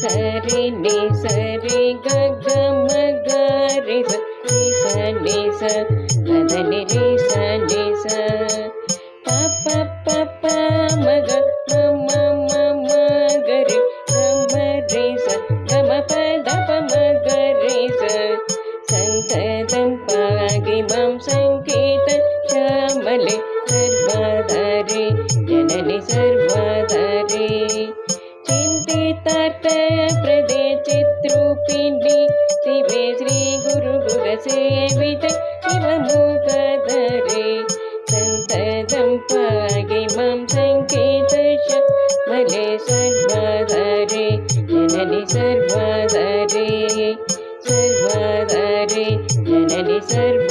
సరి ని సరి గ గ మ గ రి స ని స గ ని రి స ని స ప ప ప ప మ గ మ మ మ మ గ రి గ మ రి స గ మ ప ద ప మ గ రి స సంతతం పాగిమం సంకేత శ్యామలే సర్వధారి జనని సర్వధారి చింతితార్థ ప్రదే చిత్రూపిణి శివే శ్రీ గురు గుర సేవిత శివముఖధరే సంతతం పాగిమం సంకేత శ్యామలే సర్వధారి జనని సర్వధారి सर्वधारे जननि सर्व